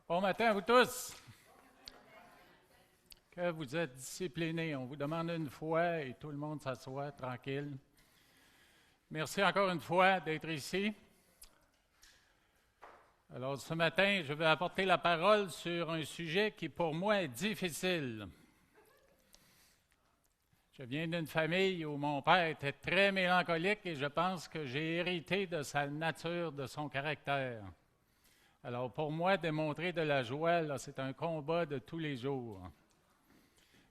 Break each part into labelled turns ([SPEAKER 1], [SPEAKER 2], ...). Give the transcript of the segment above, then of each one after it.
[SPEAKER 1] Bon matin à vous tous. Que vous êtes disciplinés. On vous demande une fois et tout le monde s'assoit tranquille. Merci encore une fois d'être ici. Alors ce matin, je vais apporter la parole sur un sujet qui pour moi est difficile. Je viens d'une famille où mon père était très mélancolique et je pense que j'ai hérité de sa nature, de son caractère. Alors pour moi, démontrer de la joie, là, c'est un combat de tous les jours.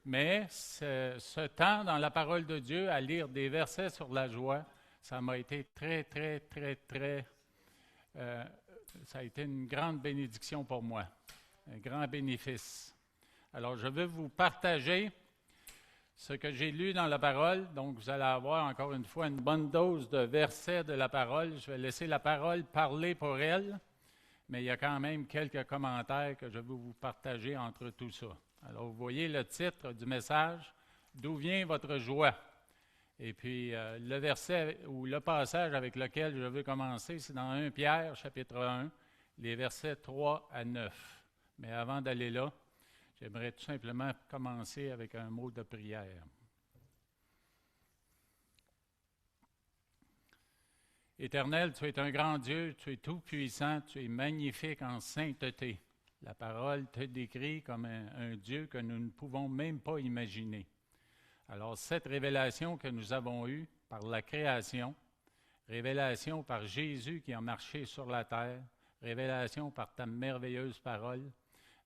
[SPEAKER 1] Mais ce temps dans la parole de Dieu à lire des versets sur la joie, ça m'a été ça a été une grande bénédiction pour moi, un grand bénéfice. Alors je veux vous partager ce que j'ai lu dans la parole. Donc vous allez avoir encore une fois une bonne dose de versets de la parole. Je vais laisser la parole parler pour elle. Mais il y a quand même quelques commentaires que je veux vous partager entre tout ça. Alors, vous voyez le titre du message, « D'où vient votre joie? » Et puis, le verset ou le passage avec lequel je veux commencer, c'est dans 1 Pierre, chapitre 1, les versets 3 à 9. Mais avant d'aller là, j'aimerais tout simplement commencer avec un mot de prière. Éternel, tu es un grand Dieu, tu es tout-puissant, tu es magnifique en sainteté. La parole te décrit comme un Dieu que nous ne pouvons même pas imaginer. Alors, cette révélation que nous avons eue par la création, révélation par Jésus qui a marché sur la terre, révélation par ta merveilleuse parole,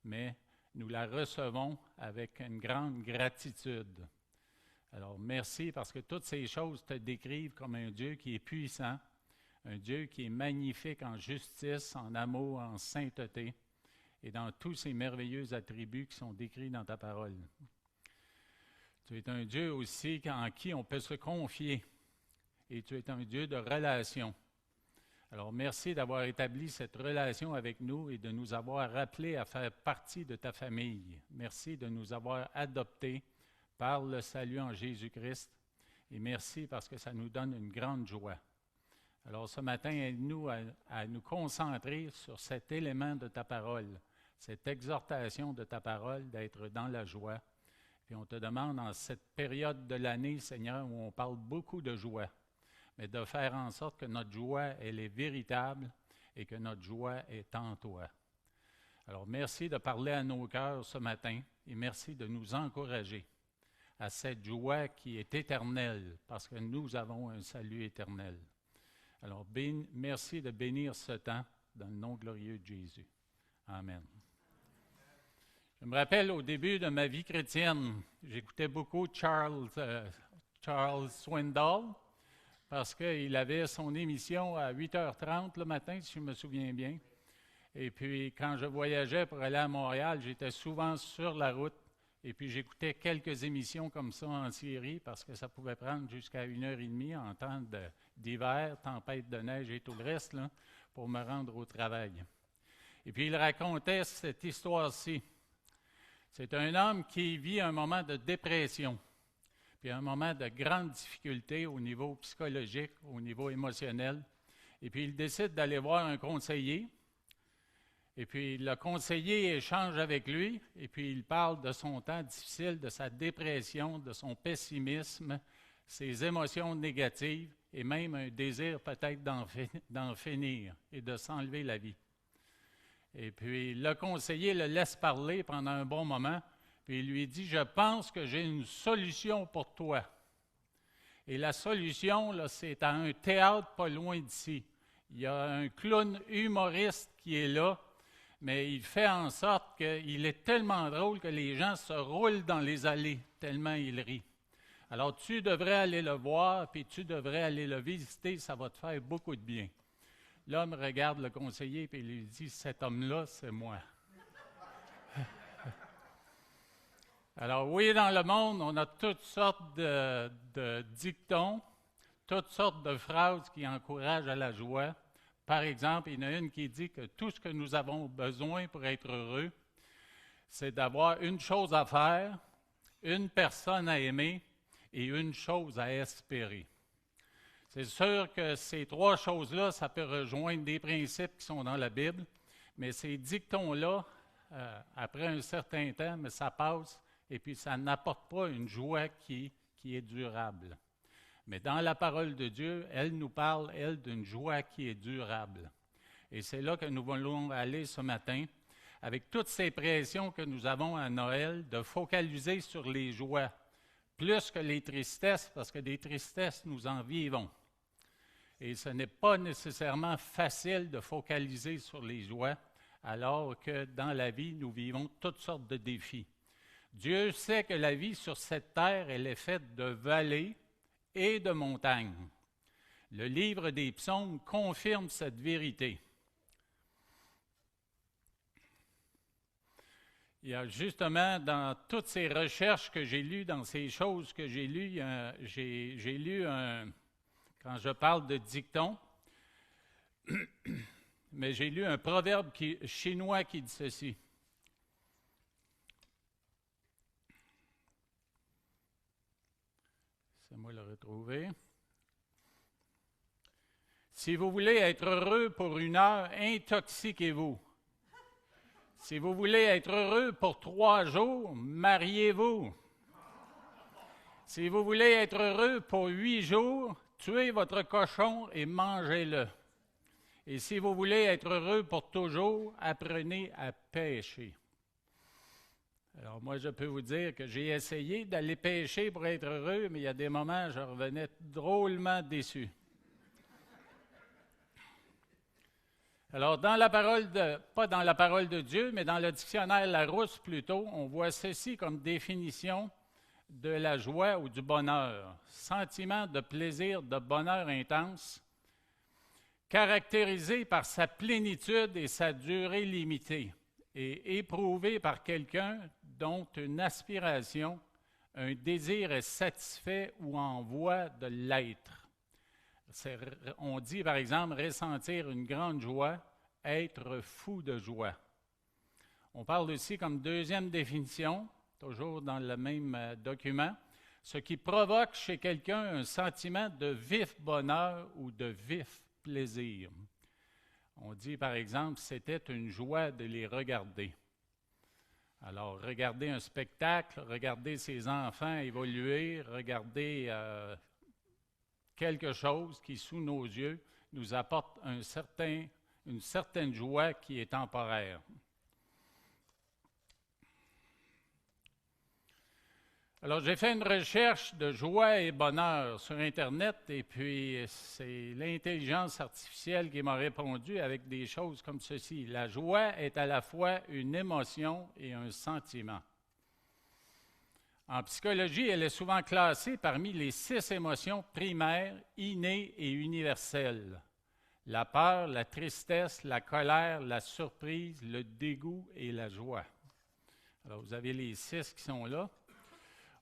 [SPEAKER 1] mais nous la recevons avec une grande gratitude. Alors, merci parce que toutes ces choses te décrivent comme un Dieu qui est puissant, un Dieu qui est magnifique en justice, en amour, en sainteté, et dans tous ces merveilleux attributs qui sont décrits dans ta parole. Tu es un Dieu aussi en qui on peut se confier, et tu es un Dieu de relation. Alors merci d'avoir établi cette relation avec nous et de nous avoir rappelés à faire partie de ta famille. Merci de nous avoir adoptés par le salut en Jésus-Christ, et merci parce que ça nous donne une grande joie. Alors ce matin, aide-nous à nous concentrer sur cet élément de ta parole, cette exhortation de ta parole d'être dans la joie. Puis on te demande en cette période de l'année, Seigneur, où on parle beaucoup de joie, mais de faire en sorte que notre joie, elle est véritable et que notre joie est en toi. Alors merci de parler à nos cœurs ce matin et merci de nous encourager à cette joie qui est éternelle parce que nous avons un salut éternel. Alors, merci de bénir ce temps dans le nom glorieux de Jésus. Amen. Je me rappelle au début de ma vie chrétienne, j'écoutais beaucoup Charles Swindoll parce qu'il avait son émission à 8h30 le matin, si je me souviens bien. Et puis, quand je voyageais pour aller à Montréal, j'étais souvent sur la route. Et puis, j'écoutais quelques émissions comme ça en série parce que ça pouvait prendre jusqu'à 1h30 en temps d'hiver, tempête de neige et tout le reste, là, pour me rendre au travail. Et puis, il racontait cette histoire-ci. C'est un homme qui vit un moment de dépression, puis un moment de grande difficulté au niveau psychologique, au niveau émotionnel. Et puis, il décide d'aller voir un conseiller. Et puis, le conseiller échange avec lui, et puis il parle de son temps difficile, de sa dépression, de son pessimisme, ses émotions négatives, et même un désir peut-être d'en finir et de s'enlever la vie. Et puis, le conseiller le laisse parler pendant un bon moment, puis il lui dit, « Je pense que j'ai une solution pour toi. » Et la solution, là, c'est à un théâtre pas loin d'ici. Il y a un clown humoriste qui est là, mais il fait en sorte qu'il est tellement drôle que les gens se roulent dans les allées, tellement il rit. Alors, tu devrais aller le voir, puis tu devrais aller le visiter, ça va te faire beaucoup de bien. L'homme regarde le conseiller, puis il lui dit, « Cet homme-là, c'est moi. » Alors, oui, dans le monde, on a toutes sortes de dictons, toutes sortes de phrases qui encouragent à la joie. Par exemple, il y en a une qui dit que tout ce que nous avons besoin pour être heureux, c'est d'avoir une chose à faire, une personne à aimer et une chose à espérer. C'est sûr que ces trois choses-là, ça peut rejoindre des principes qui sont dans la Bible, mais ces dictons-là après un certain temps, mais ça passe et puis ça n'apporte pas une joie qui est durable. Mais dans la parole de Dieu, elle nous parle, elle, d'une joie qui est durable. Et c'est là que nous voulons aller ce matin, avec toutes ces pressions que nous avons à Noël, de focaliser sur les joies, plus que les tristesses, parce que des tristesses, nous en vivons. Et ce n'est pas nécessairement facile de focaliser sur les joies, alors que dans la vie, nous vivons toutes sortes de défis. Dieu sait que la vie sur cette terre, elle est faite de vallées et de montagnes. Le livre des psaumes confirme cette vérité. Il y a justement dans toutes ces recherches que j'ai lues, dans ces choses que j'ai lues, j'ai lu quand je parle de dicton, mais j'ai lu un proverbe chinois qui dit ceci. Laissez-moi le retrouver. Si vous voulez être heureux pour 1 heure, intoxiquez-vous. Si vous voulez être heureux pour 3 jours, mariez-vous. Si vous voulez être heureux pour 8 jours, tuez votre cochon et mangez-le. Et si vous voulez être heureux pour toujours, apprenez à pêcher. Alors moi, je peux vous dire que j'ai essayé d'aller pêcher pour être heureux, mais il y a des moments où je revenais drôlement déçu. Alors, pas dans la parole de Dieu, mais dans le dictionnaire Larousse plutôt, on voit ceci comme définition de la joie ou du bonheur. Sentiment de plaisir, de bonheur intense, caractérisé par sa plénitude et sa durée limitée, et éprouvé par quelqu'un dont une aspiration, un désir est satisfait ou en voie de l'être. On dit, par exemple, ressentir une grande joie, être fou de joie. On parle aussi comme deuxième définition, toujours dans le même document, ce qui provoque chez quelqu'un un sentiment de vif bonheur ou de vif plaisir. On dit, par exemple, c'était une joie de les regarder. Alors, regarder un spectacle, regarder ses enfants évoluer, regarder quelque chose qui, sous nos yeux, nous apporte une certaine joie qui est temporaire. Alors, j'ai fait une recherche de joie et bonheur sur Internet et puis c'est l'intelligence artificielle qui m'a répondu avec des choses comme ceci. La joie est à la fois une émotion et un sentiment. En psychologie, elle est souvent classée parmi les 6 émotions primaires, innées et universelles. La peur, la tristesse, la colère, la surprise, le dégoût et la joie. Alors, vous avez les 6 qui sont là.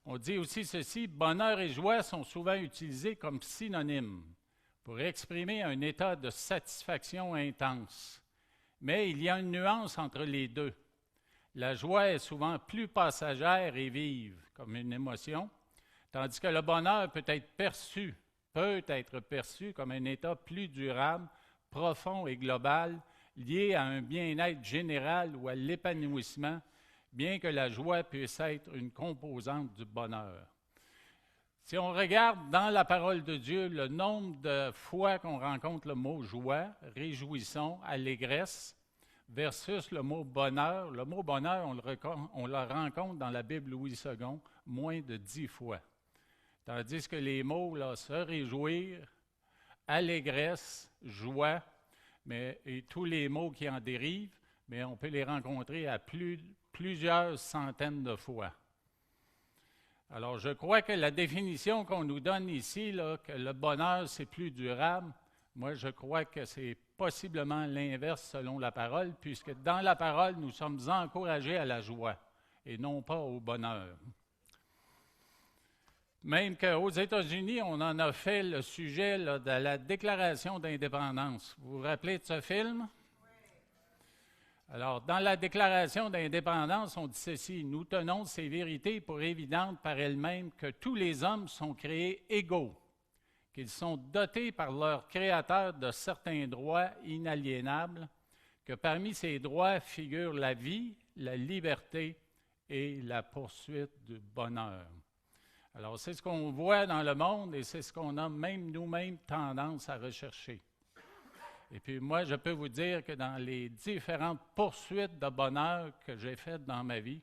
[SPEAKER 1] On dit aussi ceci, bonheur et joie sont souvent utilisés comme synonymes pour exprimer un état de satisfaction intense. Mais il y a une nuance entre les deux. La joie est souvent plus passagère et vive, comme une émotion, tandis que le bonheur peut être perçu comme un état plus durable, profond et global, lié à un bien-être général ou à l'épanouissement, bien que la joie puisse être une composante du bonheur. Si on regarde dans la parole de Dieu le nombre de fois qu'on rencontre le mot joie, réjouissons, allégresse, versus le mot bonheur on le rencontre dans la Bible Louis II moins de 10 fois. Tandis que les mots là, se réjouir, allégresse, joie, et tous les mots qui en dérivent, mais on peut les rencontrer à plusieurs centaines de fois. Alors, je crois que la définition qu'on nous donne ici, là, que le bonheur, c'est plus durable, moi, je crois que c'est possiblement l'inverse selon la parole, puisque dans la parole, nous sommes encouragés à la joie et non pas au bonheur. Même qu'aux États-Unis, on en a fait le sujet là, de la déclaration d'indépendance. Vous vous rappelez de ce film? Alors, dans la déclaration d'indépendance, on dit ceci, « Nous tenons ces vérités pour évidentes par elles-mêmes que tous les hommes sont créés égaux, qu'ils sont dotés par leur Créateur de certains droits inaliénables, que parmi ces droits figurent la vie, la liberté et la poursuite du bonheur. Alors, c'est ce qu'on voit dans le monde et c'est ce qu'on a même nous-mêmes tendance à rechercher. Et puis moi, je peux vous dire que dans les différentes poursuites de bonheur que j'ai faites dans ma vie,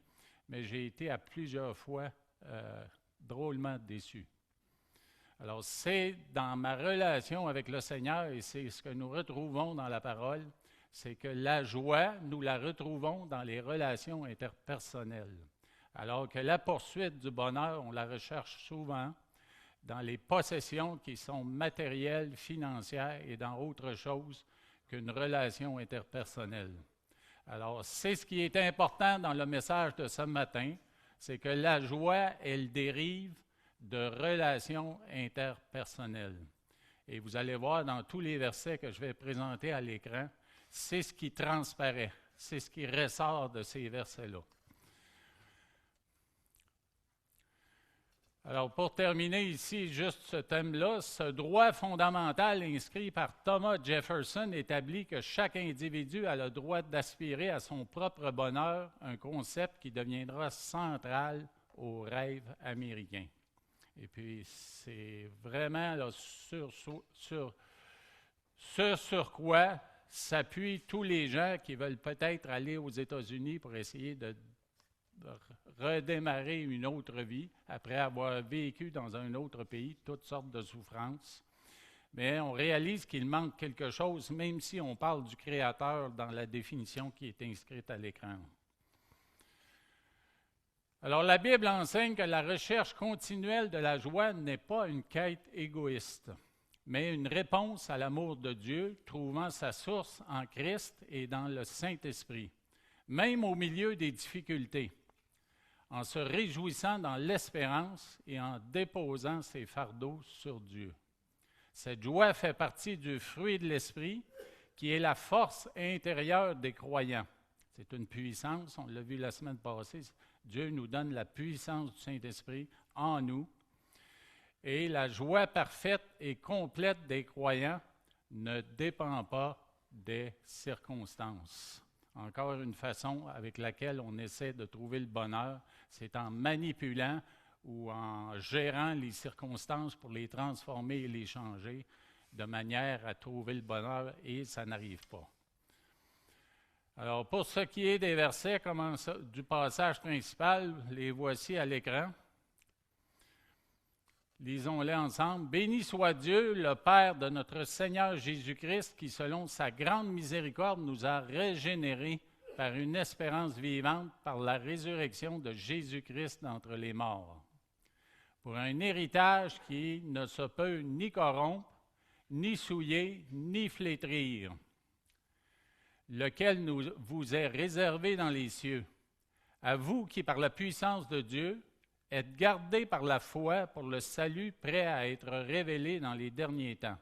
[SPEAKER 1] mais j'ai été à plusieurs fois drôlement déçu. Alors, c'est dans ma relation avec le Seigneur, et c'est ce que nous retrouvons dans la parole, c'est que la joie, nous la retrouvons dans les relations interpersonnelles. Alors que la poursuite du bonheur, on la recherche souvent dans les possessions qui sont matérielles, financières et dans autre chose qu'une relation interpersonnelle. Alors, c'est ce qui est important dans le message de ce matin, c'est que la joie, elle dérive de relations interpersonnelles. Et vous allez voir dans tous les versets que je vais présenter à l'écran, c'est ce qui transparaît, c'est ce qui ressort de ces versets-là. Alors, pour terminer ici, juste ce thème-là, ce droit fondamental inscrit par Thomas Jefferson établit que chaque individu a le droit d'aspirer à son propre bonheur, un concept qui deviendra central au rêve américain. Et puis, c'est vraiment là, sur quoi s'appuient tous les gens qui veulent peut-être aller aux États-Unis pour essayer de redémarrer une autre vie après avoir vécu dans un autre pays toutes sortes de souffrances. Mais on réalise qu'il manque quelque chose, même si on parle du Créateur dans la définition qui est inscrite à l'écran. Alors, la Bible enseigne que la recherche continuelle de la joie n'est pas une quête égoïste, mais une réponse à l'amour de Dieu, trouvant sa source en Christ et dans le Saint-Esprit, même au milieu des difficultés, en se réjouissant dans l'espérance et en déposant ses fardeaux sur Dieu. Cette joie fait partie du fruit de l'Esprit, qui est la force intérieure des croyants. C'est une puissance, on l'a vu la semaine passée, Dieu nous donne la puissance du Saint-Esprit en nous. Et la joie parfaite et complète des croyants ne dépend pas des circonstances. Encore une façon avec laquelle on essaie de trouver le bonheur, c'est en manipulant ou en gérant les circonstances pour les transformer et les changer de manière à trouver le bonheur, et ça n'arrive pas. Alors, pour ce qui est des versets du passage principal, les voici à l'écran. Lisons-les ensemble. « Béni soit Dieu, le Père de notre Seigneur Jésus-Christ, qui, selon sa grande miséricorde, nous a régénérés par une espérance vivante par la résurrection de Jésus-Christ d'entre les morts, pour un héritage qui ne se peut ni corrompre, ni souiller, ni flétrir, lequel vous est réservé dans les cieux, à vous qui, par la puissance de Dieu, êtes gardés par la foi pour le salut prêt à être révélé dans les derniers temps.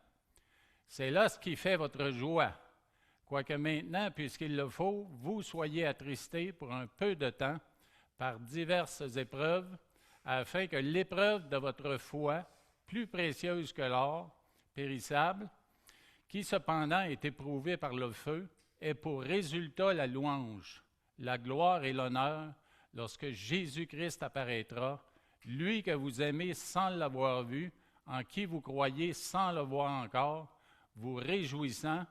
[SPEAKER 1] C'est là ce qui fait votre joie, quoique maintenant, puisqu'il le faut, vous soyez attristés pour un peu de temps par diverses épreuves, afin que l'épreuve de votre foi, plus précieuse que l'or, périssable, qui cependant est éprouvée par le feu, ait pour résultat la louange, la gloire et l'honneur, lorsque Jésus-Christ apparaîtra, lui que vous aimez sans l'avoir vu, en qui vous croyez sans le voir encore, vous réjouissant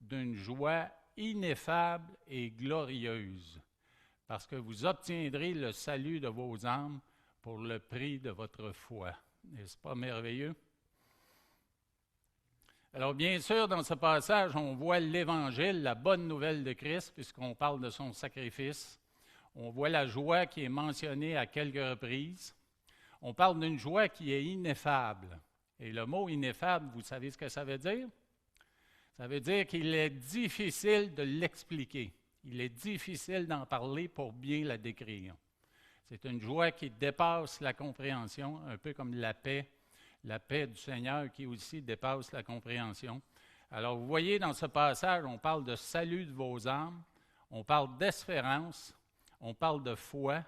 [SPEAKER 1] d'une joie ineffable et glorieuse, parce que vous obtiendrez le salut de vos âmes pour le prix de votre foi. » N'est-ce pas merveilleux? Alors, bien sûr, dans ce passage, on voit l'Évangile, la bonne nouvelle de Christ, puisqu'on parle de son sacrifice. On voit la joie qui est mentionnée à quelques reprises. On parle d'une joie qui est ineffable. Et le mot ineffable, vous savez ce que ça veut dire? Ça veut dire qu'il est difficile de l'expliquer. Il est difficile d'en parler pour bien la décrire. C'est une joie qui dépasse la compréhension, un peu comme la paix du Seigneur qui aussi dépasse la compréhension. Alors, vous voyez, dans ce passage, on parle de salut de vos âmes, on parle d'espérance, on parle de foi,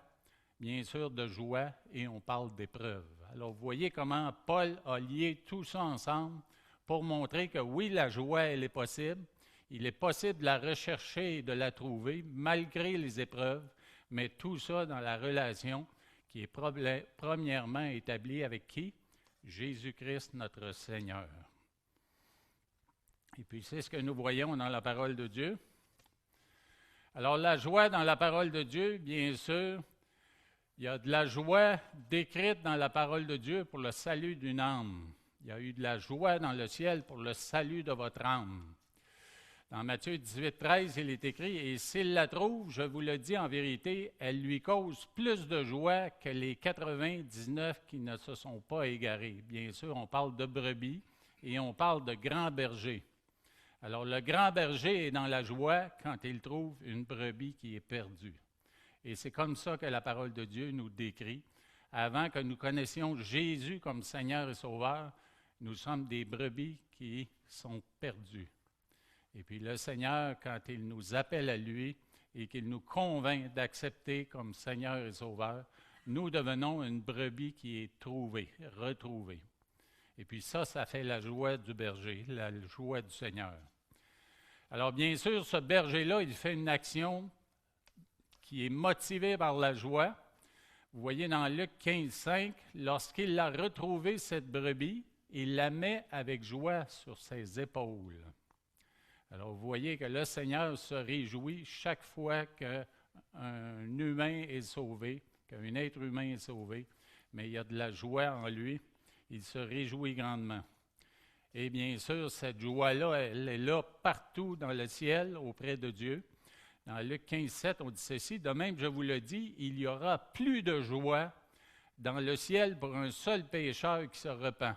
[SPEAKER 1] bien sûr de joie, et on parle d'épreuve. Alors, vous voyez comment Paul a lié tout ça ensemble pour montrer que oui, la joie, elle est possible. Il est possible de la rechercher et de la trouver malgré les épreuves, mais tout ça dans la relation qui est premièrement établie avec qui? Jésus-Christ, notre Seigneur. Et puis c'est ce que nous voyons dans la parole de Dieu. Alors la joie dans la parole de Dieu, bien sûr, il y a de la joie décrite dans la parole de Dieu pour le salut d'une âme. Il y a eu de la joie dans le ciel pour le salut de votre âme. Dans Matthieu 18, 13, il est écrit « Et s'il la trouve, je vous le dis en vérité, elle lui cause plus de joie que les 99 qui ne se sont pas égarés. » Bien sûr, on parle de brebis et on parle de grand berger. Alors, le grand berger est dans la joie quand il trouve une brebis qui est perdue. Et c'est comme ça que la parole de Dieu nous décrit. Avant que nous connaissions Jésus comme Seigneur et Sauveur, nous sommes des brebis qui sont perdues. Et puis le Seigneur, quand il nous appelle à lui et qu'il nous convainc d'accepter comme Seigneur et Sauveur, nous devenons une brebis qui est trouvée, retrouvée. Et puis ça fait la joie du berger, la joie du Seigneur. Alors bien sûr, ce berger-là, il fait une action qui est motivée par la joie. Vous voyez dans Luc 15, 5, lorsqu'il a retrouvé cette brebis, il la met avec joie sur ses épaules. Alors, vous voyez que le Seigneur se réjouit chaque fois qu'un humain est sauvé, qu'un être humain est sauvé, mais il y a de la joie en lui. Il se réjouit grandement. Et bien sûr, cette joie-là, elle est là partout dans le ciel, auprès de Dieu. Dans Luc 15, 7, on dit ceci, « De même, je vous le dis, il y aura plus de joie dans le ciel pour un seul pécheur qui se repent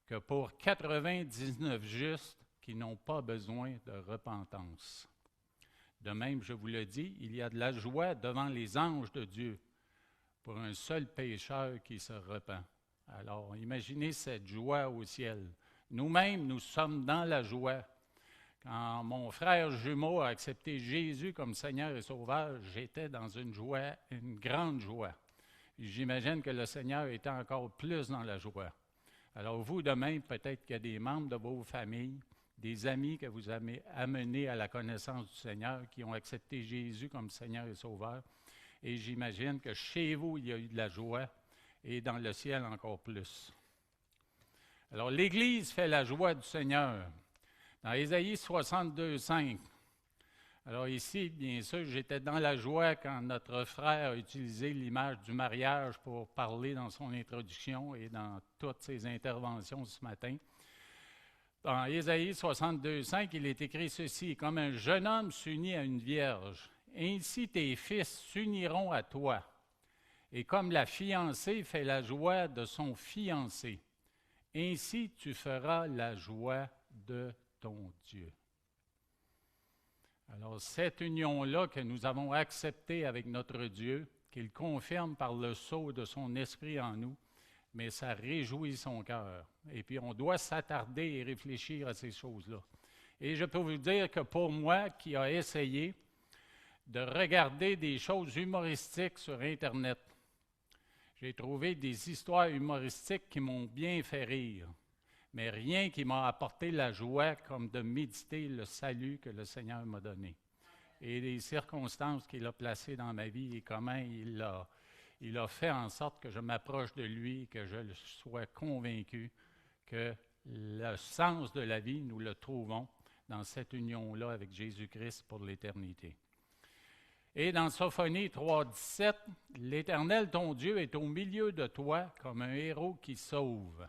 [SPEAKER 1] que pour 99 justes qui n'ont pas besoin de repentance. De même, je vous le dis, il y a de la joie devant les anges de Dieu pour un seul pécheur qui se repent. » Alors, imaginez cette joie au ciel. Nous-mêmes, nous sommes dans la joie. Quand mon frère jumeau a accepté Jésus comme Seigneur et Sauveur, j'étais dans une joie, une grande joie. J'imagine que le Seigneur était encore plus dans la joie. Alors vous, demain, peut-être qu'il y a des membres de vos familles, des amis que vous avez amenés à la connaissance du Seigneur, qui ont accepté Jésus comme Seigneur et Sauveur. Et j'imagine que chez vous, il y a eu de la joie, et dans le ciel encore plus. Alors l'Église fait la joie du Seigneur. Dans Ésaïe 62, 5, alors ici, bien sûr, j'étais dans la joie quand notre frère a utilisé l'image du mariage pour parler dans son introduction et dans toutes ses interventions ce matin. Dans Ésaïe 62, 5, il est écrit ceci, « Comme un jeune homme s'unit à une vierge, ainsi tes fils s'uniront à toi. Et comme la fiancée fait la joie de son fiancé, ainsi tu feras la joie de ton Dieu. » Alors, cette union-là que nous avons acceptée avec notre Dieu, qu'il confirme par le sceau de son esprit en nous, mais ça réjouit son cœur. Et puis, on doit s'attarder et réfléchir à ces choses-là. Et je peux vous dire que pour moi, qui a essayé de regarder des choses humoristiques sur Internet, j'ai trouvé des histoires humoristiques qui m'ont bien fait rire, mais rien qui m'a apporté la joie comme de méditer le salut que le Seigneur m'a donné. Et les circonstances qu'il a placées dans ma vie et comment il a fait en sorte que je m'approche de lui, que je sois convaincu que le sens de la vie, nous le trouvons dans cette union-là avec Jésus-Christ pour l'éternité. Et dans Sophonie 3,17, « L'Éternel, ton Dieu, est au milieu de toi comme un héros qui sauve.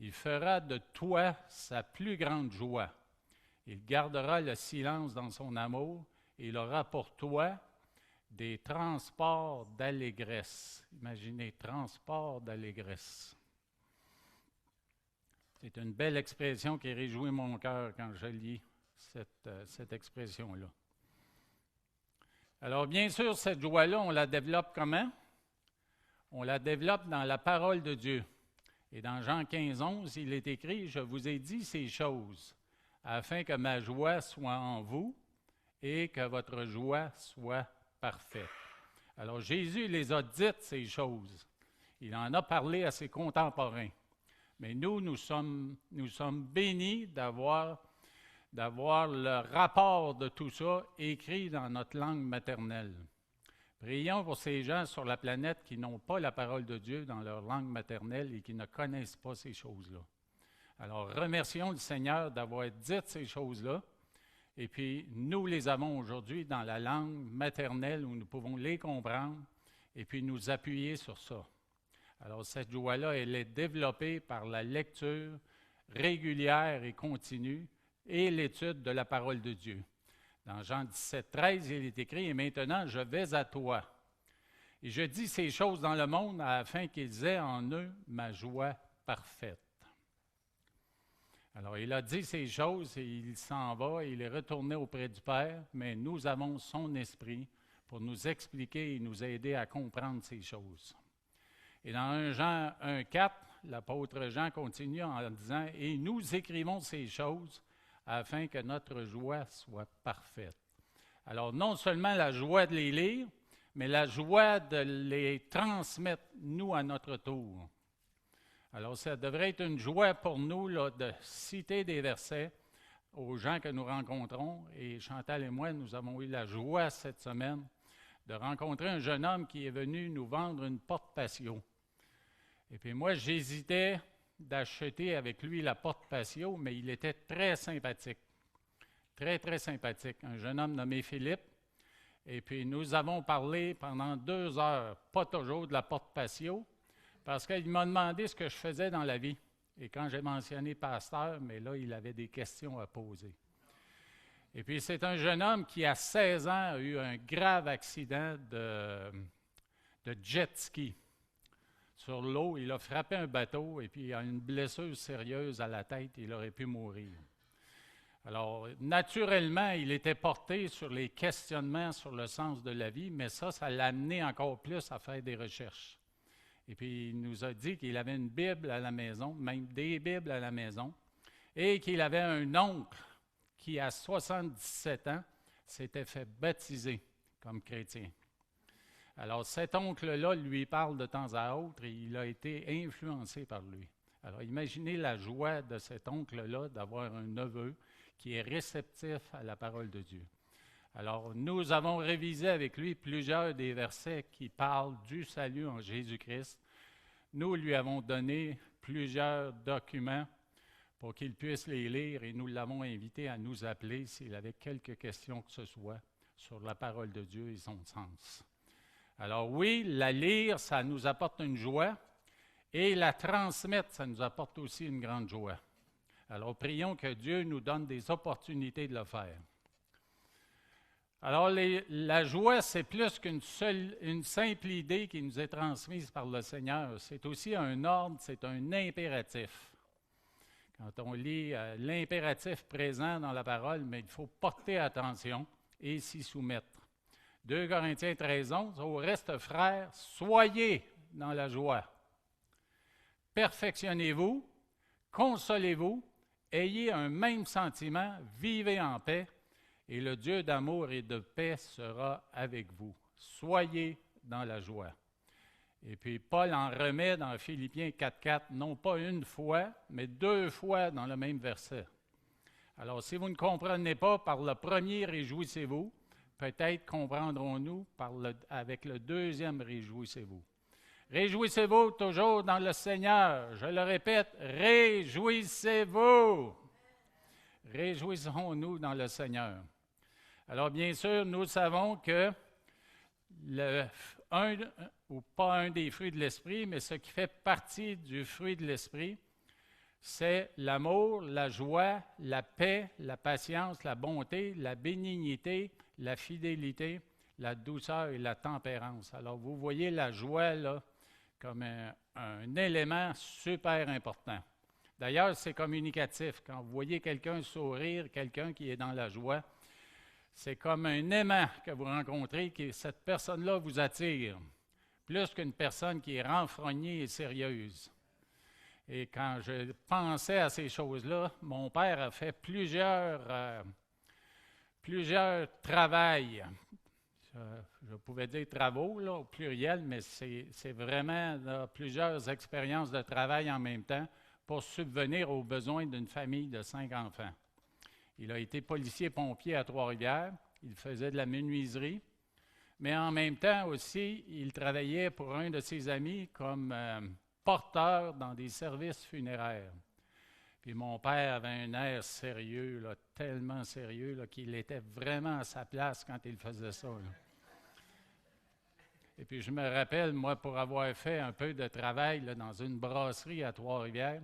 [SPEAKER 1] Il fera de toi sa plus grande joie. Il gardera le silence dans son amour. Il aura pour toi des transports d'allégresse. » Imaginez, transports d'allégresse. C'est une belle expression qui réjouit mon cœur quand je lis cette expression-là. Alors, bien sûr, cette joie-là, on la développe comment? On la développe dans la parole de Dieu. Et dans Jean 15, 11, il est écrit, « Je vous ai dit ces choses, afin que ma joie soit en vous et que votre joie soit parfaite. » Alors, Jésus les a dites, ces choses. Il en a parlé à ses contemporains. Mais nous sommes bénis d'avoir d'avoir le rapport de tout ça écrit dans notre langue maternelle. Prions pour ces gens sur la planète qui n'ont pas la parole de Dieu dans leur langue maternelle et qui ne connaissent pas ces choses-là. Alors, remercions le Seigneur d'avoir dit ces choses-là, et puis nous les avons aujourd'hui dans la langue maternelle où nous pouvons les comprendre et puis nous appuyer sur ça. Alors, cette joie-là, elle est développée par la lecture régulière et continue et l'étude de la parole de Dieu. Dans Jean 17, 13, il est écrit « Et maintenant, je vais à toi. Et je dis ces choses dans le monde afin qu'ils aient en eux ma joie parfaite. » Alors, il a dit ces choses et il s'en va, il est retourné auprès du Père, mais nous avons son esprit pour nous expliquer et nous aider à comprendre ces choses. Et dans 1 Jean 1,4, l'apôtre Jean continue en disant « Et nous écrivons ces choses afin que notre joie soit parfaite. » Alors, non seulement la joie de les lire, mais la joie de les transmettre, nous, à notre tour. Alors, ça devrait être une joie pour nous là, de citer des versets aux gens que nous rencontrons. Et Chantal et moi, nous avons eu la joie cette semaine de rencontrer un jeune homme qui est venu nous vendre une porte patio. Et puis moi, j'hésitais d'acheter avec lui la porte patio, mais il était très sympathique. Très, très sympathique. Un jeune homme nommé Philippe. Et puis nous avons parlé pendant 2 heures, pas toujours de la porte patio, parce qu'il m'a demandé ce que je faisais dans la vie. Et quand j'ai mentionné pasteur, mais là, il avait des questions à poser. Et puis c'est un jeune homme qui, à 16 ans, a eu un grave accident de jet ski. Sur l'eau, il a frappé un bateau et puis il a une blessure sérieuse à la tête, il aurait pu mourir. Alors, naturellement, il était porté sur les questionnements sur le sens de la vie, mais ça l'a amené encore plus à faire des recherches. Et puis, il nous a dit qu'il avait une Bible à la maison, même des Bibles à la maison, et qu'il avait un oncle qui, à 77 ans, s'était fait baptiser comme chrétien. Alors, cet oncle-là lui parle de temps à autre et il a été influencé par lui. Alors, imaginez la joie de cet oncle-là d'avoir un neveu qui est réceptif à la parole de Dieu. Alors, nous avons révisé avec lui plusieurs des versets qui parlent du salut en Jésus-Christ. Nous lui avons donné plusieurs documents pour qu'il puisse les lire et nous l'avons invité à nous appeler s'il avait quelques questions que ce soit sur la parole de Dieu et son sens. Alors oui, la lire, ça nous apporte une joie et la transmettre, ça nous apporte aussi une grande joie. Alors prions que Dieu nous donne des opportunités de le faire. Alors la joie, c'est plus qu'une simple idée qui nous est transmise par le Seigneur. C'est aussi un ordre, c'est un impératif. Quand on lit l'impératif présent dans la parole, mais il faut porter attention et s'y soumettre. 2 Corinthiens 13:11, au reste, frères, soyez dans la joie. Perfectionnez-vous, consolez-vous, ayez un même sentiment, vivez en paix, et le Dieu d'amour et de paix sera avec vous. Soyez dans la joie. Et puis Paul en remet dans Philippiens 4:4, non pas une fois, mais 2 fois dans le même verset. Alors, si vous ne comprenez pas par le premier, réjouissez-vous, peut-être comprendrons-nous avec le deuxième, réjouissez-vous. Réjouissez-vous toujours dans le Seigneur. Je le répète, réjouissez-vous. Réjouissons-nous dans le Seigneur. Alors, bien sûr, nous savons que pas un des fruits de l'Esprit, mais ce qui fait partie du fruit de l'Esprit, c'est l'amour, la joie, la paix, la patience, la bonté, la bénignité, la fidélité, la douceur et la tempérance. Alors, vous voyez la joie là comme un élément super important. D'ailleurs, c'est communicatif. Quand vous voyez quelqu'un sourire, quelqu'un qui est dans la joie, c'est comme un aimant que vous rencontrez, que cette personne-là vous attire, plus qu'une personne qui est renfrognée et sérieuse. Et quand je pensais à ces choses-là, mon père a fait plusieurs travails. Je pouvais dire travaux là, au pluriel, mais c'est vraiment là, plusieurs expériences de travail en même temps pour subvenir aux besoins d'une famille de 5 enfants. Il a été policier-pompier à Trois-Rivières. Il faisait de la menuiserie. Mais en même temps aussi, il travaillait pour un de ses amis comme porteur dans des services funéraires. Puis mon père avait un air sérieux, là, tellement sérieux là, qu'il était vraiment à sa place quand il faisait ça. Là. Et puis je me rappelle, moi, pour avoir fait un peu de travail là, dans une brasserie à Trois-Rivières,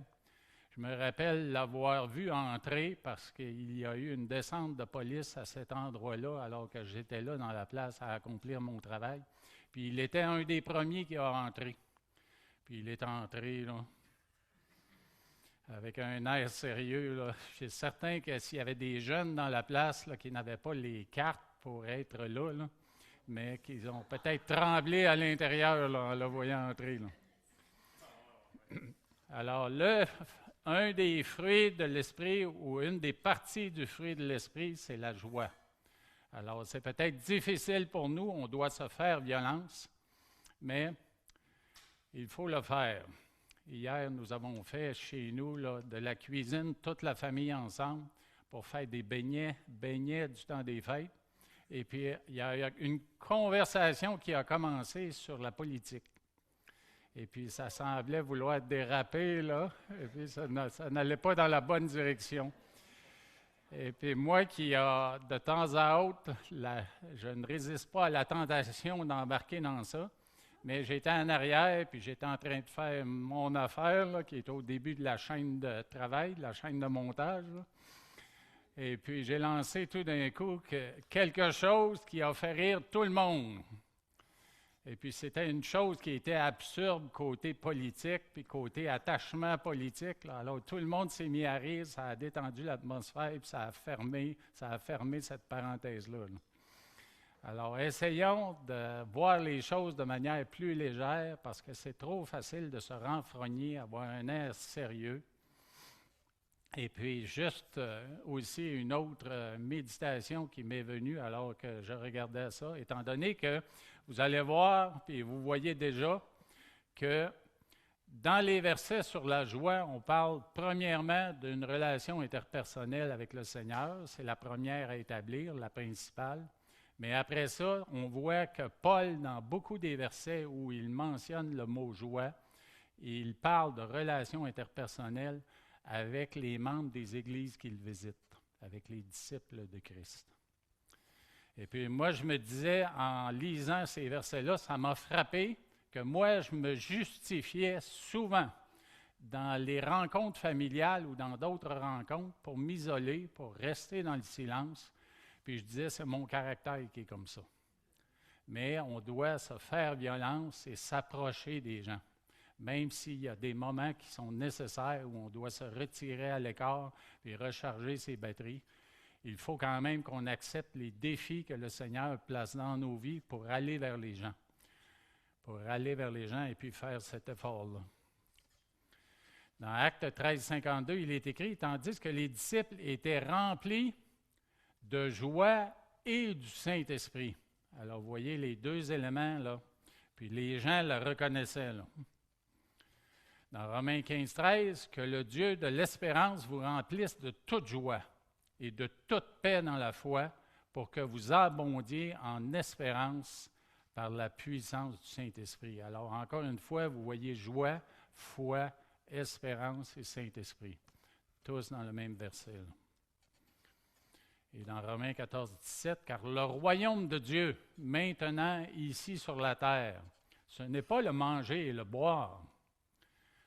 [SPEAKER 1] je me rappelle l'avoir vu entrer parce qu'il y a eu une descente de police à cet endroit-là alors que j'étais là dans la place à accomplir mon travail. Puis il était un des premiers qui a entré. Puis il est entré là, avec un air sérieux. Là. Je suis certain que s'il y avait des jeunes dans la place là, qui n'avaient pas les cartes pour être là, mais qu'ils ont peut-être tremblé à l'intérieur là, en le voyant entrer. Là. Alors, un des fruits de l'esprit ou une des parties du fruit de l'esprit, c'est la joie. Alors, c'est peut-être difficile pour nous, on doit se faire violence, mais il faut le faire. Hier, nous avons fait chez nous là, de la cuisine, toute la famille ensemble, pour faire des beignets du temps des fêtes. Et puis, il y a une conversation qui a commencé sur la politique. Et puis, ça semblait vouloir déraper, là. Et puis, ça n'allait pas dans la bonne direction. Et puis, moi qui, de temps à autre, je ne résiste pas à la tentation d'embarquer dans ça. Mais j'étais en arrière, puis j'étais en train de faire mon affaire, là, qui est au début de la chaîne de travail, de la chaîne de montage. Là. Et puis, j'ai lancé tout d'un coup quelque chose qui a fait rire tout le monde. Et puis, c'était une chose qui était absurde côté politique, puis côté attachement politique. Là. Alors, tout le monde s'est mis à rire, ça a détendu l'atmosphère, puis ça a fermé cette parenthèse-là. Là. Alors, essayons de voir les choses de manière plus légère, parce que c'est trop facile de se renfrogner, avoir un air sérieux. Et puis, juste aussi une autre méditation qui m'est venue alors que je regardais ça, étant donné que vous allez voir, puis vous voyez déjà que dans les versets sur la joie, on parle premièrement d'une relation interpersonnelle avec le Seigneur. C'est la première à établir, la principale. Mais après ça, on voit que Paul, dans beaucoup des versets où il mentionne le mot joie, il parle de relations interpersonnelles avec les membres des églises qu'il visite, avec les disciples de Christ. Et puis moi, je me disais, en lisant ces versets-là, ça m'a frappé que moi, je me justifiais souvent dans les rencontres familiales ou dans d'autres rencontres pour m'isoler, pour rester dans le silence. Puis je disais, c'est mon caractère qui est comme ça. Mais on doit se faire violence et s'approcher des gens. Même s'il y a des moments qui sont nécessaires où on doit se retirer à l'écart et recharger ses batteries, il faut quand même qu'on accepte les défis que le Seigneur place dans nos vies pour aller vers les gens. Pour aller vers les gens et puis faire cet effort-là. Dans Actes 13, 52, il est écrit, tandis que les disciples étaient remplis de joie et du Saint-Esprit. Alors, vous voyez les deux éléments, là. Puis les gens le reconnaissaient, là. Dans Romains 15, 13, que le Dieu de l'espérance vous remplisse de toute joie et de toute paix dans la foi pour que vous abondiez en espérance par la puissance du Saint-Esprit. Alors, encore une fois, vous voyez joie, foi, espérance et Saint-Esprit. Tous dans le même verset. Là. Et dans Romains 14, 17, car le royaume de Dieu, maintenant ici sur la terre, ce n'est pas le manger et le boire,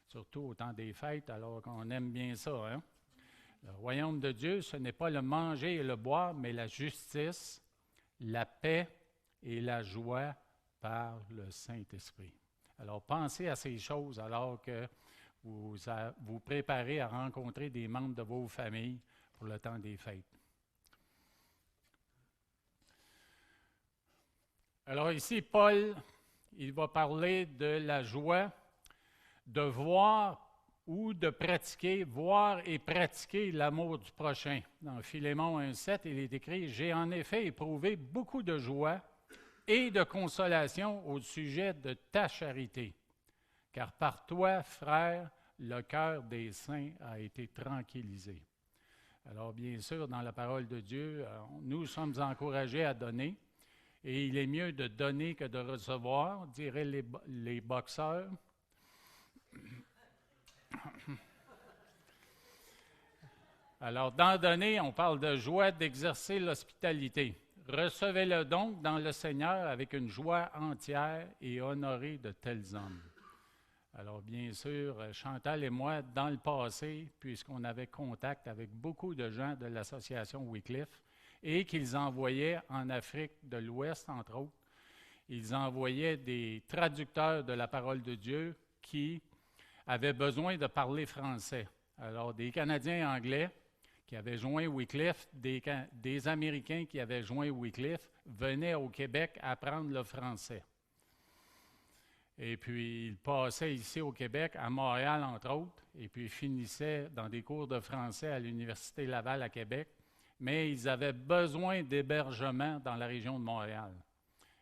[SPEAKER 1] surtout au temps des fêtes, alors qu'on aime bien ça. Hein? Le royaume de Dieu, ce n'est pas le manger et le boire, mais la justice, la paix et la joie par le Saint-Esprit. Alors, pensez à ces choses alors que vous préparez à rencontrer des membres de vos familles pour le temps des fêtes. Alors ici, Paul, il va parler de la joie de voir ou de pratiquer, voir et pratiquer l'amour du prochain. Dans Philémon 1,7, il est écrit « J'ai en effet éprouvé beaucoup de joie et de consolation au sujet de ta charité, car par toi, frère, le cœur des saints a été tranquillisé. » Alors, bien sûr, dans la parole de Dieu, nous sommes encouragés à donner. Et il est mieux de donner que de recevoir, diraient les boxeurs. Alors, dans donner, on parle de joie d'exercer l'hospitalité. Recevez-le donc dans le Seigneur avec une joie entière et honorez de tels hommes. Alors, bien sûr, Chantal et moi, dans le passé, puisqu'on avait contact avec beaucoup de gens de l'association Wycliffe et qu'ils envoyaient en Afrique de l'Ouest, entre autres, ils envoyaient des traducteurs de la parole de Dieu qui avaient besoin de parler français. Alors, des Canadiens anglais qui avaient joint Wycliffe, des Américains qui avaient joint Wycliffe, venaient au Québec apprendre le français. Et puis, ils passaient ici au Québec, à Montréal, entre autres, et puis finissaient dans des cours de français à l'Université Laval à Québec, mais ils avaient besoin d'hébergement dans la région de Montréal.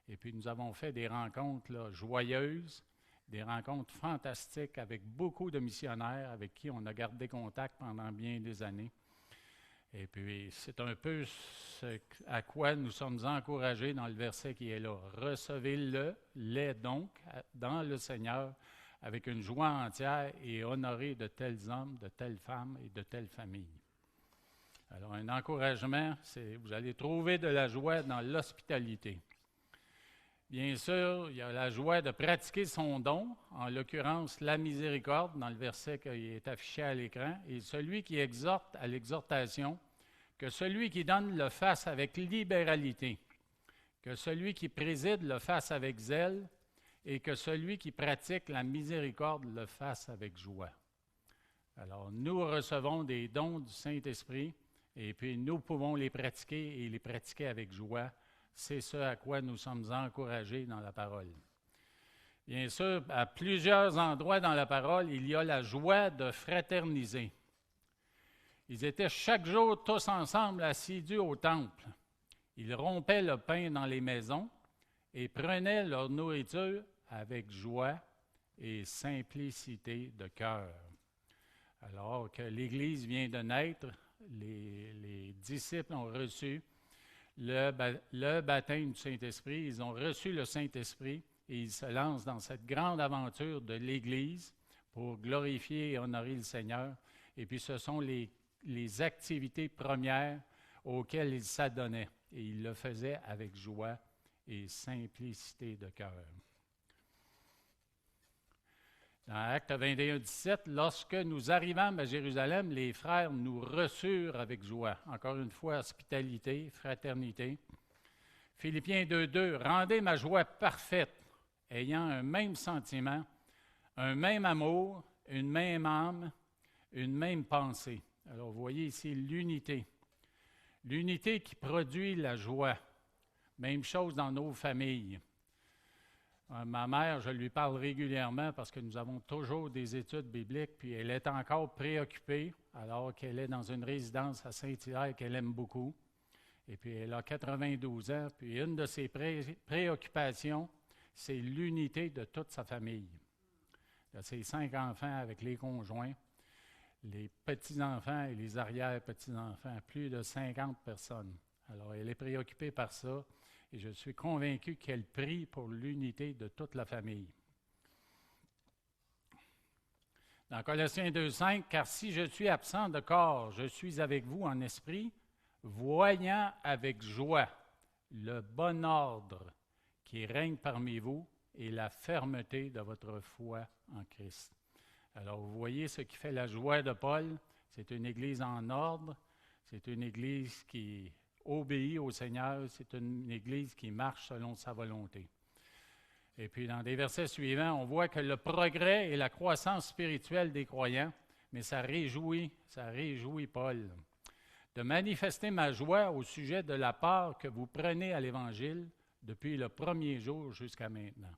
[SPEAKER 1] Et puis, nous avons fait des rencontres là, joyeuses, des rencontres fantastiques avec beaucoup de missionnaires avec qui on a gardé contact pendant bien des années. Et puis, c'est un peu ce à quoi nous sommes encouragés dans le verset qui est là. Recevez-les donc dans le Seigneur avec une joie entière et honorez de tels hommes, de telles femmes et de telles familles. Alors, un encouragement, c'est vous allez trouver de la joie dans l'hospitalité. Bien sûr, il y a la joie de pratiquer son don, en l'occurrence la miséricorde, dans le verset qui est affiché à l'écran, et celui qui exhorte à l'exhortation, que celui qui donne le fasse avec libéralité, que celui qui préside le fasse avec zèle, et que celui qui pratique la miséricorde le fasse avec joie. Alors, nous recevons des dons du Saint-Esprit, et puis nous pouvons les pratiquer et les pratiquer avec joie. C'est ce à quoi nous sommes encouragés dans la parole. Bien sûr, à plusieurs endroits dans la parole, il y a la joie de fraterniser. Ils étaient chaque jour tous ensemble assidus au temple. Ils rompaient le pain dans les maisons et prenaient leur nourriture avec joie et simplicité de cœur. Alors que l'Église vient de naître, les disciples ont reçu le baptême du Saint-Esprit, ils ont reçu le Saint-Esprit et ils se lancent dans cette grande aventure de l'Église pour glorifier et honorer le Seigneur. Et puis ce sont les activités premières auxquelles ils s'adonnaient et ils le faisaient avec joie et simplicité de cœur. Dans Actes 21, 17, lorsque nous arrivâmes à Jérusalem, les frères nous reçurent avec joie. Encore une fois, hospitalité, fraternité. Philippiens 2, 2, rendez ma joie parfaite, ayant un même sentiment, un même amour, une même âme, une même pensée. Alors, vous voyez ici l'unité. L'unité qui produit la joie. Même chose dans nos familles. Ma mère, je lui parle régulièrement parce que nous avons toujours des études bibliques, puis elle est encore préoccupée alors qu'elle est dans une résidence à Saint-Hilaire qu'elle aime beaucoup. Et puis elle a 92 ans, puis une de ses préoccupations, c'est l'unité de toute sa famille. De ses 5 enfants avec les conjoints, les petits-enfants et les arrière-petits-enfants, plus de 50 personnes. Alors elle est préoccupée par ça. Et je suis convaincu qu'elle prie pour l'unité de toute la famille. Dans Colossiens 2,5, « Car si je suis absent de corps, je suis avec vous en esprit, voyant avec joie le bon ordre qui règne parmi vous et la fermeté de votre foi en Christ. » Alors, vous voyez ce qui fait la joie de Paul, c'est une Église en ordre, c'est une Église qui obéit au Seigneur, c'est une Église qui marche selon sa volonté. Et puis, dans des versets suivants, on voit que le progrès et la croissance spirituelle des croyants, mais ça réjouit Paul, de manifester ma joie au sujet de la part que vous prenez à l'Évangile depuis le premier jour jusqu'à maintenant.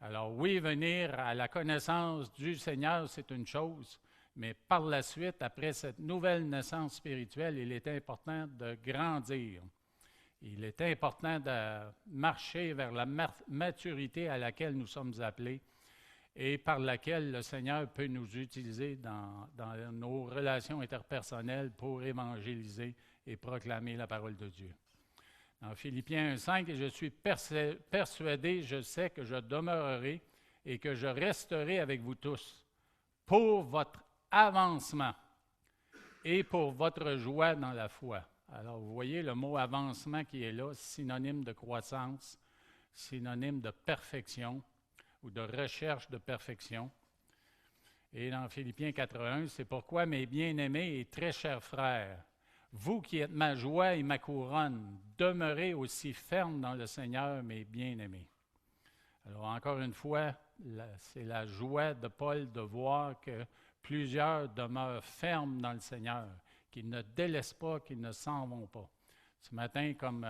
[SPEAKER 1] Alors oui, venir à la connaissance du Seigneur, c'est une chose, mais par la suite, après cette nouvelle naissance spirituelle, il est important de grandir. Il est important de marcher vers la maturité à laquelle nous sommes appelés. et par laquelle le Seigneur peut nous utiliser dans nos relations interpersonnelles pour évangéliser et proclamer la parole de Dieu. Dans Philippiens 1,5, « Et je suis persuadé, je sais que je demeurerai et que je resterai avec vous tous pour votre avancement et pour votre joie dans la foi. » Alors, vous voyez le mot « avancement » qui est là, synonyme de croissance, synonyme de perfection ou de recherche de perfection. Et dans Philippiens 4,1, « C'est pourquoi, mes bien-aimés et très chers frères, vous qui êtes ma joie et ma couronne, demeurez aussi fermes dans le Seigneur, mes bien-aimés. » Alors, encore une fois, c'est la joie de Paul de voir que plusieurs demeurent fermes dans le Seigneur, qu'ils ne délaissent pas, qu'ils ne s'en vont pas. Ce matin, comme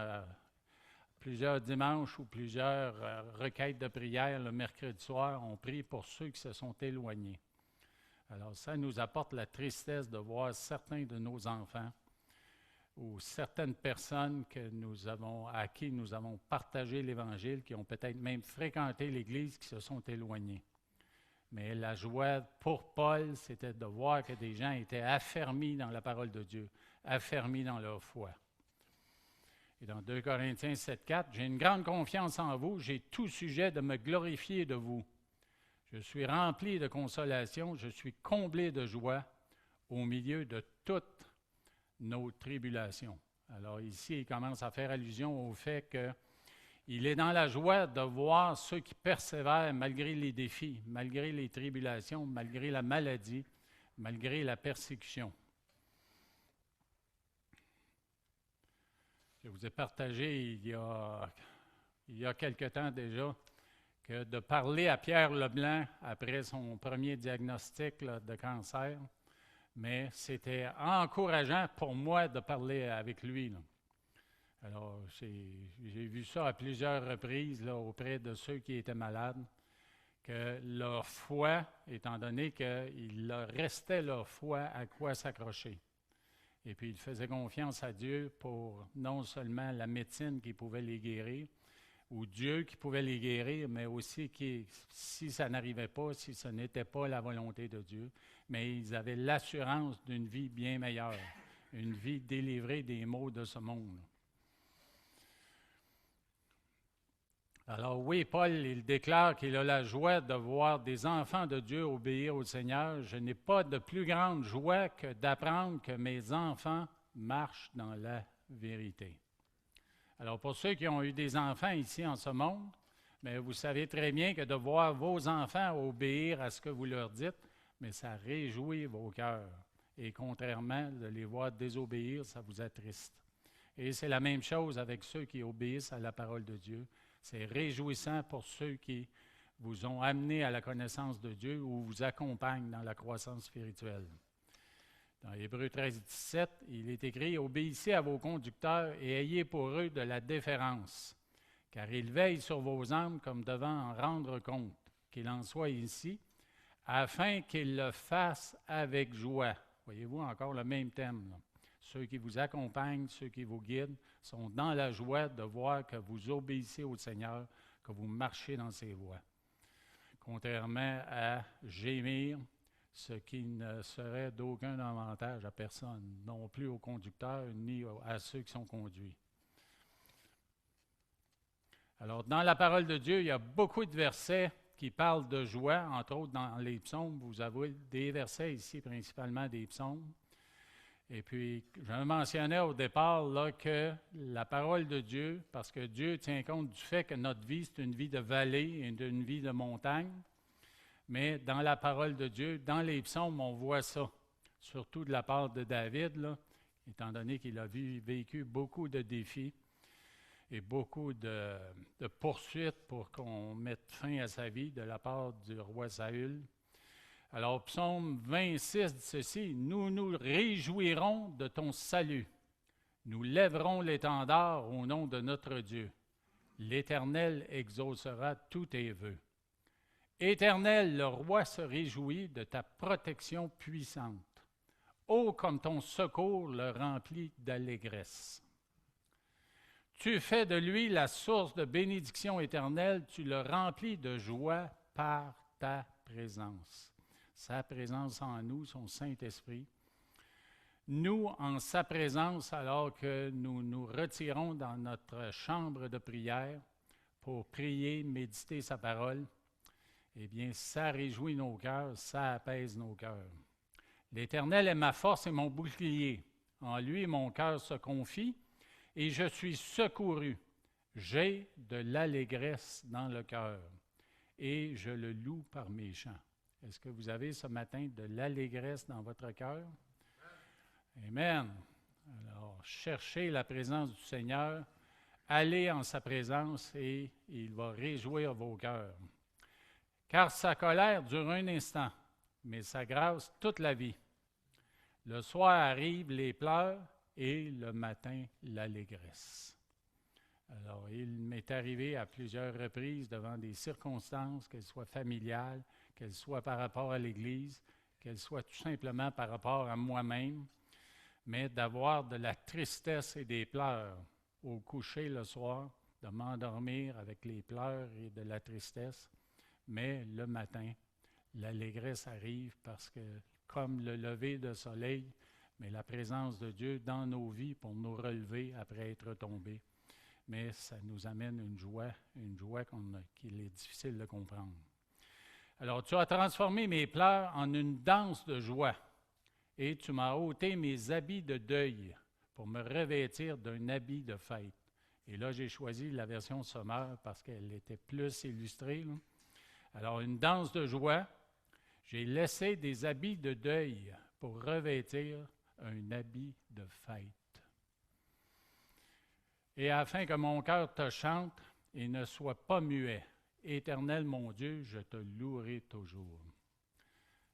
[SPEAKER 1] plusieurs dimanches ou plusieurs requêtes de prière le mercredi soir, on prie pour ceux qui se sont éloignés. Alors, ça nous apporte la tristesse de voir certains de nos enfants ou certaines personnes à qui nous avons partagé l'Évangile, qui ont peut-être même fréquenté l'Église, qui se sont éloignés. Mais la joie pour Paul, c'était de voir que des gens étaient affermis dans la parole de Dieu, affermis dans leur foi. Et dans 2 Corinthiens 7,4, « J'ai une grande confiance en vous, j'ai tout sujet de me glorifier de vous. Je suis rempli de consolation, je suis comblé de joie au milieu de toutes nos tribulations. » Alors ici, il commence à faire allusion au fait qu'il est dans la joie de voir ceux qui persévèrent malgré les défis, malgré les tribulations, malgré la maladie, malgré la persécution. Je vous ai partagé il y a quelque temps déjà que de parler à Pierre Leblanc après son premier diagnostic de cancer, mais c'était encourageant pour moi de parler avec lui. Là. Alors, j'ai vu ça à plusieurs reprises auprès de ceux qui étaient malades, que leur foi, étant donné qu'il leur restait leur foi à quoi s'accrocher. Et puis, ils faisaient confiance à Dieu pour non seulement la médecine qui pouvait les guérir, ou Dieu qui pouvait les guérir, mais aussi si ça n'arrivait pas, si ce n'était pas la volonté de Dieu, mais ils avaient l'assurance d'une vie bien meilleure, une vie délivrée des maux de ce monde. Alors oui, Paul, il déclare qu'il a la joie de voir des enfants de Dieu obéir au Seigneur. « Je n'ai pas de plus grande joie que d'apprendre que mes enfants marchent dans la vérité. » Alors pour ceux qui ont eu des enfants ici en ce monde, mais vous savez très bien que de voir vos enfants obéir à ce que vous leur dites, mais ça réjouit vos cœurs. Et contrairement, de les voir désobéir, ça vous attriste. Et c'est la même chose avec ceux qui obéissent à la parole de Dieu. C'est réjouissant pour ceux qui vous ont amené à la connaissance de Dieu ou vous accompagnent dans la croissance spirituelle. Dans Hébreux 13, 17, il est écrit « Obéissez à vos conducteurs et ayez pour eux de la déférence, car ils veillent sur vos âmes comme devant en rendre compte, qu'il en soit ici, afin qu'ils le fassent avec joie. » Voyez-vous encore le même thème, là. Ceux qui vous accompagnent, ceux qui vous guident, sont dans la joie de voir que vous obéissez au Seigneur, que vous marchez dans ses voies. Contrairement à gémir, ce qui ne serait d'aucun avantage à personne, non plus aux conducteurs, ni à ceux qui sont conduits. Alors, dans la parole de Dieu, il y a beaucoup de versets qui parlent de joie, entre autres dans les psaumes. Vous avez des versets ici, principalement des psaumes. Et puis, je mentionnais au départ là, que la parole de Dieu, parce que Dieu tient compte du fait que notre vie, c'est une vie de vallée et une vie de montagne, mais dans la parole de Dieu, dans les psaumes, on voit ça, surtout de la part de David, là, étant donné qu'il a vécu beaucoup de défis et beaucoup de poursuites pour qu'on mette fin à sa vie de la part du roi Saül. Alors, psaume 26 dit ceci, « Nous nous réjouirons de ton salut. Nous lèverons l'étendard au nom de notre Dieu. L'Éternel exaucera tous tes vœux. Éternel, le roi se réjouit de ta protection puissante. Ô comme ton secours le remplit d'allégresse. Tu fais de lui la source de bénédiction éternelle, tu le remplis de joie par ta présence. Sa présence en nous, son Saint-Esprit. Nous, en sa présence, alors que nous nous retirons dans notre chambre de prière pour prier, méditer sa parole, eh bien, ça réjouit nos cœurs, ça apaise nos cœurs. L'Éternel est ma force et mon bouclier. En lui, mon cœur se confie et je suis secouru. J'ai de l'allégresse dans le cœur et je le loue par mes chants. Est-ce que vous avez ce matin de l'allégresse dans votre cœur? Amen. Alors, cherchez la présence du Seigneur, allez en sa présence et il va réjouir vos cœurs. Car sa colère dure un instant, mais sa grâce toute la vie. Le soir arrivent les pleurs et le matin l'allégresse. Alors, il m'est arrivé à plusieurs reprises devant des circonstances, qu'elles soient familiales, qu'elles soient par rapport à l'Église, qu'elles soient tout simplement par rapport à moi-même, mais d'avoir de la tristesse et des pleurs au coucher le soir, de m'endormir avec les pleurs et de la tristesse, mais le matin, l'allégresse arrive parce que, comme le lever de soleil, mais la présence de Dieu dans nos vies pour nous relever après être tombés. Mais ça nous amène une joie qu'il est difficile de comprendre. Alors, tu as transformé mes pleurs en une danse de joie et tu m'as ôté mes habits de deuil pour me revêtir d'un habit de fête. Et là, j'ai choisi la version sommaire parce qu'elle était plus illustrée, là. Alors, une danse de joie, j'ai laissé des habits de deuil pour revêtir un habit de fête. Et afin que mon cœur te chante et ne soit pas muet, Éternel mon Dieu, je te louerai toujours.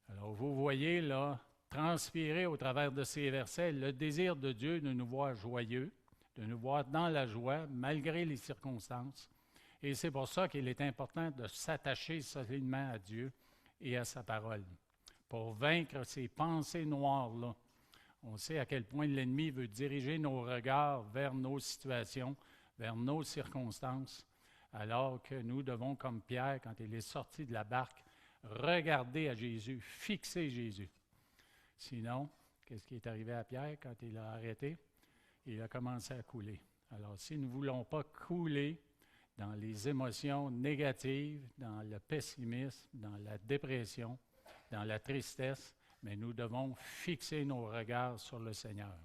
[SPEAKER 1] Alors, vous voyez là, transpirer au travers de ces versets le désir de Dieu de nous voir joyeux, de nous voir dans la joie, malgré les circonstances. Et c'est pour ça qu'il est important de s'attacher solidement à Dieu et à sa parole, pour vaincre ces pensées noires-là. On sait à quel point l'ennemi veut diriger nos regards vers nos situations, vers nos circonstances, alors que nous devons, comme Pierre, quand il est sorti de la barque, regarder à Jésus, fixer Jésus. Sinon, qu'est-ce qui est arrivé à Pierre quand il a arrêté? Il a commencé à couler. Alors, si nous ne voulons pas couler dans les émotions négatives, dans le pessimisme, dans la dépression, dans la tristesse, mais nous devons fixer nos regards sur le Seigneur.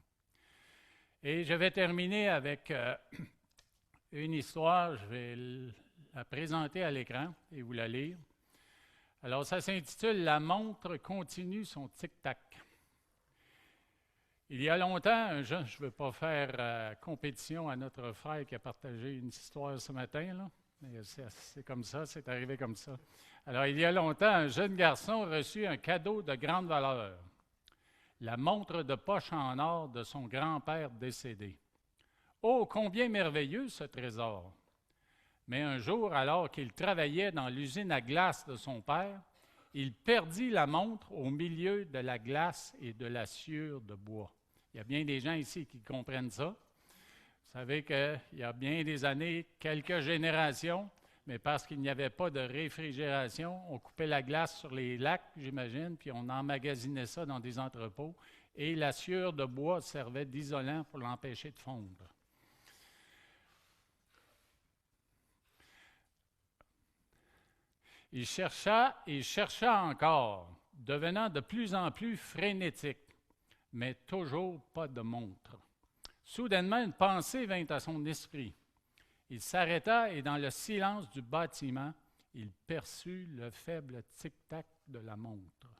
[SPEAKER 1] Et je vais terminer avec une histoire, je vais la présenter à l'écran et vous la lire. Alors, ça s'intitule « La montre continue son tic-tac ». Il y a longtemps, je ne veux pas faire compétition à notre frère qui a partagé une histoire ce matin, là, mais c'est comme ça, c'est arrivé comme ça. Alors, il y a longtemps, un jeune garçon reçut un cadeau de grande valeur, la montre de poche en or de son grand-père décédé. Oh, combien merveilleux ce trésor! Mais un jour, alors qu'il travaillait dans l'usine à glace de son père, il perdit la montre au milieu de la glace et de la sciure de bois. Il y a bien des gens ici qui comprennent ça. Vous savez qu'il y a bien des années, quelques générations, mais parce qu'il n'y avait pas de réfrigération, on coupait la glace sur les lacs, j'imagine, puis on emmagasinait ça dans des entrepôts, et la sciure de bois servait d'isolant pour l'empêcher de fondre. Il chercha encore, devenant de plus en plus frénétique, mais toujours pas de montre. Soudainement, une pensée vint à son esprit. Il s'arrêta et dans le silence du bâtiment, il perçut le faible tic-tac de la montre.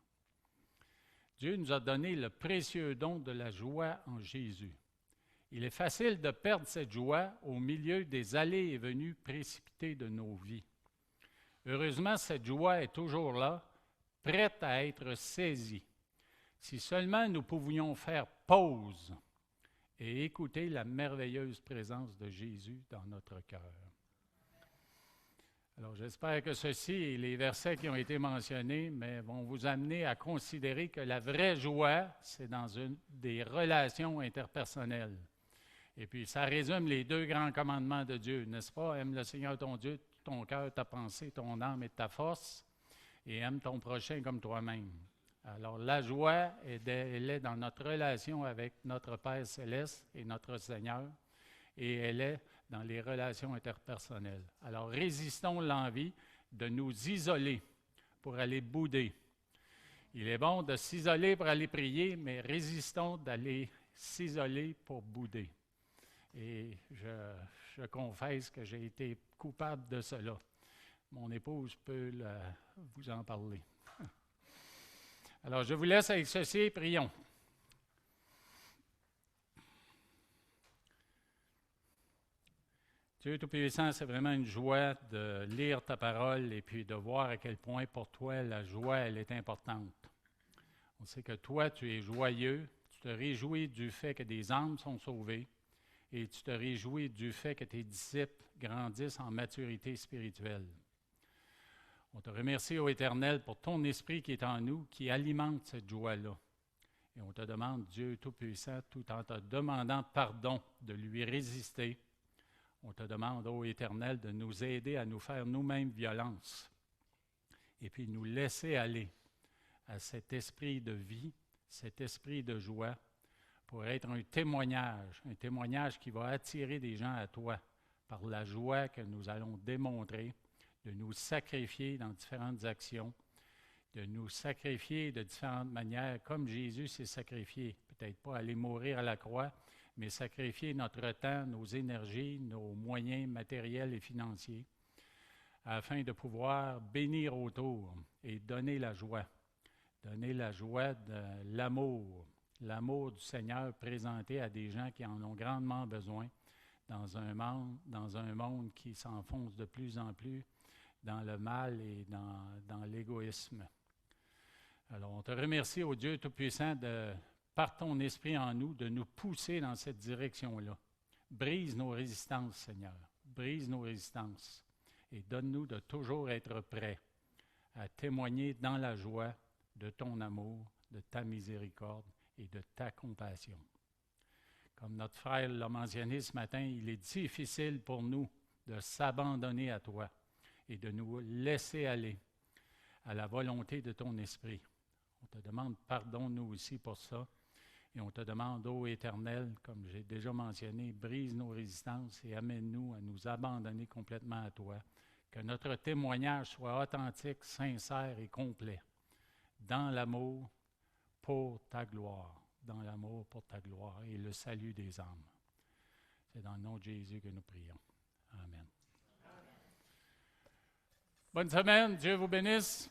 [SPEAKER 1] Dieu nous a donné le précieux don de la joie en Jésus. Il est facile de perdre cette joie au milieu des allées et venues précipitées de nos vies. Heureusement, cette joie est toujours là, prête à être saisie. Si seulement nous pouvions faire pause et écouter la merveilleuse présence de Jésus dans notre cœur. Alors, j'espère que ceci et les versets qui ont été mentionnés vont vous amener à considérer que la vraie joie, c'est dans des relations interpersonnelles. Et puis, ça résume les deux grands commandements de Dieu, n'est-ce pas? Aime le Seigneur ton Dieu, ton cœur, ta pensée, ton âme et ta force. et aime ton prochain comme toi-même. Alors, la joie, elle est dans notre relation avec notre Père céleste et notre Seigneur, et elle est dans les relations interpersonnelles. Alors, résistons l'envie de nous isoler pour aller bouder. Il est bon de s'isoler pour aller prier, mais résistons d'aller s'isoler pour bouder. Et je confesse que j'ai été coupable de cela. Mon épouse peut vous en parler. Alors, je vous laisse avec ceci et prions. Dieu Tout-Puissant, c'est vraiment une joie de lire ta parole et puis de voir à quel point pour toi la joie, elle est importante. On sait que toi, tu es joyeux, tu te réjouis du fait que des âmes sont sauvées et tu te réjouis du fait que tes disciples grandissent en maturité spirituelle. On te remercie, ô Éternel, pour ton esprit qui est en nous, qui alimente cette joie-là. Et on te demande, Dieu Tout-Puissant, tout en te demandant pardon de lui résister, on te demande, ô Éternel, de nous aider à nous faire nous-mêmes violence et puis nous laisser aller à cet esprit de vie, cet esprit de joie, pour être un témoignage qui va attirer des gens à toi par la joie que nous allons démontrer, de nous sacrifier dans différentes actions, de nous sacrifier de différentes manières, comme Jésus s'est sacrifié. Peut-être pas aller mourir à la croix, mais sacrifier notre temps, nos énergies, nos moyens matériels et financiers, afin de pouvoir bénir autour et donner la joie de l'amour du Seigneur présenté à des gens qui en ont grandement besoin dans un monde qui s'enfonce de plus en plus dans le mal et dans l'égoïsme. Alors, on te remercie, ô Dieu Tout-Puissant, par ton esprit en nous, de nous pousser dans cette direction-là. Brise nos résistances, Seigneur. Brise nos résistances. Et donne-nous de toujours être prêts à témoigner dans la joie de ton amour, de ta miséricorde et de ta compassion. Comme notre frère l'a mentionné ce matin, il est difficile pour nous de s'abandonner à toi et de nous laisser aller à la volonté de ton esprit. On te demande pardon, nous aussi, pour ça. Et on te demande, ô Éternel, comme j'ai déjà mentionné, brise nos résistances et amène-nous à nous abandonner complètement à toi. Que notre témoignage soit authentique, sincère et complet, dans l'amour pour ta gloire, dans l'amour pour ta gloire et le salut des âmes. C'est dans le nom de Jésus que nous prions. Amen. Bonne semaine, Dieu vous bénisse.